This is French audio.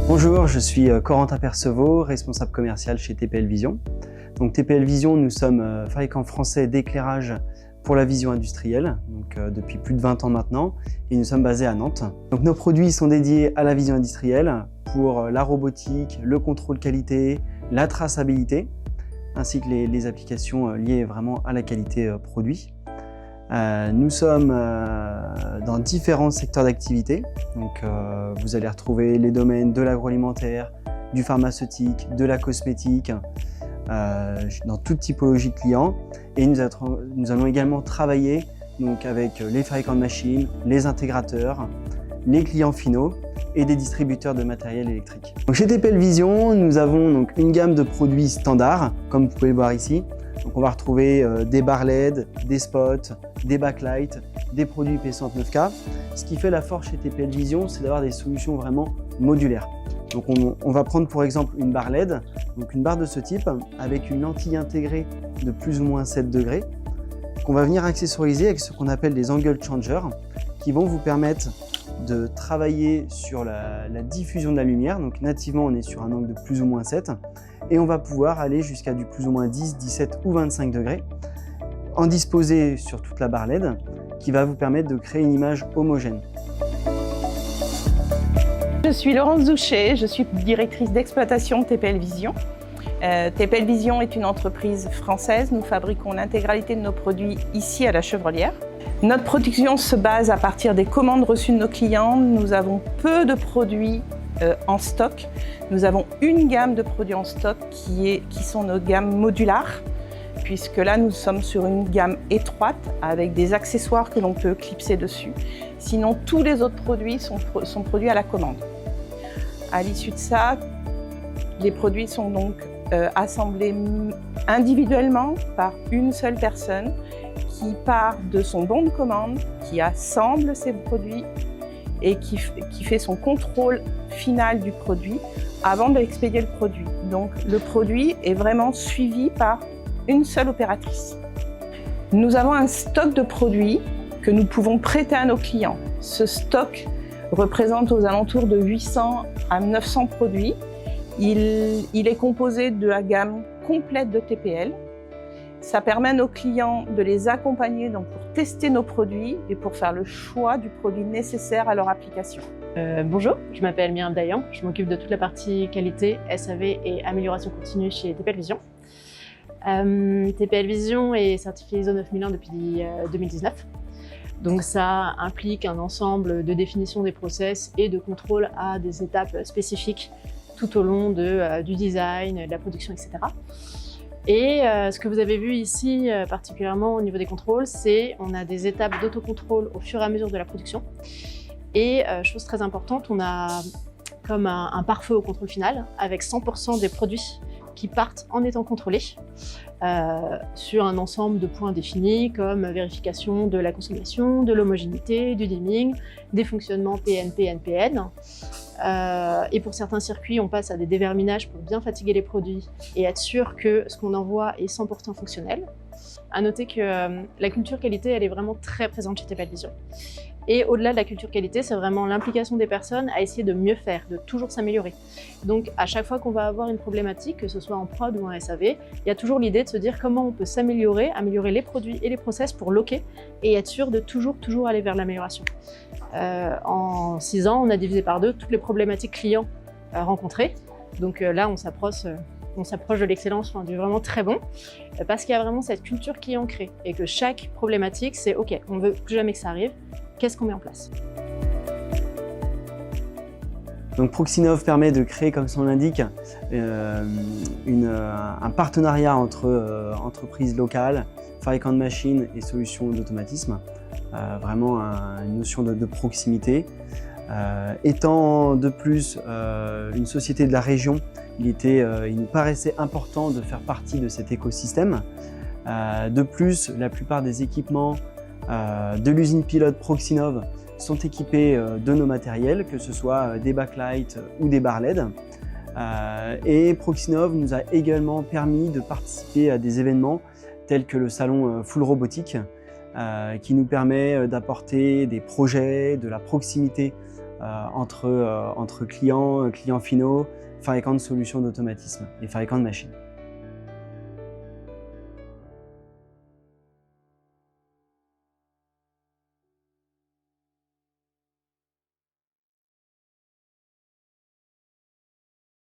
Bonjour, je suis Corentin Perceval, responsable commercial chez TPL Vision. Donc TPL Vision, nous sommes fabricants français d'éclairage pour la vision industrielle, depuis plus de 20 ans maintenant, et nous sommes basés à Nantes. Donc nos produits sont dédiés à la vision industrielle pour la robotique, le contrôle qualité, la traçabilité, ainsi que les applications liées vraiment à la qualité produit. Nous sommes dans différents secteurs d'activité, donc vous allez retrouver les domaines de l'agroalimentaire, du pharmaceutique, de la cosmétique, dans toute typologie de clients. Et nous allons également travailler donc, avec les fabricants de machines, les intégrateurs, les clients finaux et des distributeurs de matériel électrique. Donc, chez TPL Vision, nous avons donc, une gamme de produits standards, comme vous pouvez le voir ici. Donc, on va retrouver des barres LED, des spots, des backlights, des produits P69K. Ce qui fait la force chez TPL Vision, c'est d'avoir des solutions vraiment modulaires. Donc on va prendre pour exemple une barre LED, donc une barre de ce type, avec une lentille intégrée de plus ou moins 7 degrés, qu'on va venir accessoriser avec ce qu'on appelle des angle changers, qui vont vous permettre de travailler sur la diffusion de la lumière. Donc nativement, on est sur un angle de plus ou moins 7, et on va pouvoir aller jusqu'à du plus ou moins 10, 17 ou 25 degrés, en disposer sur toute la barre LED, qui va vous permettre de créer une image homogène. Je suis Laurence Zouchet, je suis directrice d'exploitation TPL Vision. TPL Vision est une entreprise française. Nous fabriquons l'intégralité de nos produits ici à la Chevrolière. Notre production se base à partir des commandes reçues de nos clients. Nous avons peu de produits en stock. Nous avons une gamme de produits en stock qui sont nos gammes modulaires, puisque là nous sommes sur une gamme étroite avec des accessoires que l'on peut clipser dessus. Sinon, tous les autres produits sont produits à la commande. À l'issue de ça, les produits sont donc assemblés individuellement par une seule personne qui part de son bon de commande, qui assemble ses produits et qui fait son contrôle final du produit avant d'expédier le produit. Donc le produit est vraiment suivi par une seule opératrice. Nous avons un stock de produits que nous pouvons prêter à nos clients. Ce stock représente aux alentours de 800 à 900 produits. Il est composé de la gamme complète de TPL. Ça permet à nos clients de les accompagner donc pour tester nos produits et pour faire le choix du produit nécessaire à leur application. Bonjour, je m'appelle Myriam Dayan, je m'occupe de toute la partie qualité, SAV et amélioration continue chez TPL Vision. TPL Vision est certifié ISO 9001 depuis 2019. Donc ça implique un ensemble de définition des process et de contrôle à des étapes spécifiques tout au long du design, de la production, etc. Et ce que vous avez vu ici, particulièrement au niveau des contrôles, c'est qu'on a des étapes d'autocontrôle au fur et à mesure de la production. Et chose très importante, on a comme un pare-feu au contrôle final, avec 100% des produits qui partent en étant contrôlés sur un ensemble de points définis comme vérification de la consommation, de l'homogénéité, du dimming, des fonctionnements PNP, NPN. Et pour certains circuits, on passe à des déverminages pour bien fatiguer les produits et être sûr que ce qu'on envoie est 100% fonctionnel. À noter que la culture qualité, elle est vraiment très présente chez TPL Vision. Et au-delà de la culture qualité, c'est vraiment l'implication des personnes à essayer de mieux faire, de toujours s'améliorer. Donc à chaque fois qu'on va avoir une problématique, que ce soit en prod ou en SAV, il y a toujours l'idée de se dire comment on peut s'améliorer, améliorer les produits et les process pour loquer et être sûr de toujours aller vers l'amélioration. En 6 ans, on a divisé par 2 toutes les problématiques clients rencontrées. Donc là, on s'approche de l'excellence, du vraiment très bon, parce qu'il y a vraiment cette culture qui est ancrée et que chaque problématique, c'est OK, on ne veut plus jamais que ça arrive, qu'est-ce qu'on met en place? Donc Proxinov permet de créer, comme son nom l'indique, un partenariat entre entreprises locales, fabricants de machines et solutions d'automatisme. Vraiment une notion de proximité. Étant de plus une société de la région, il nous paraissait important de faire partie de cet écosystème. De plus, la plupart des équipements de l'usine pilote Proxinov sont équipés de nos matériels, que ce soit des backlights ou des barres LED. Et Proxinov nous a également permis de participer à des événements tels que le salon Full Robotique, qui nous permet d'apporter des projets, de la proximité entre clients finaux, fabricants de solutions d'automatisme et fabricants de machines.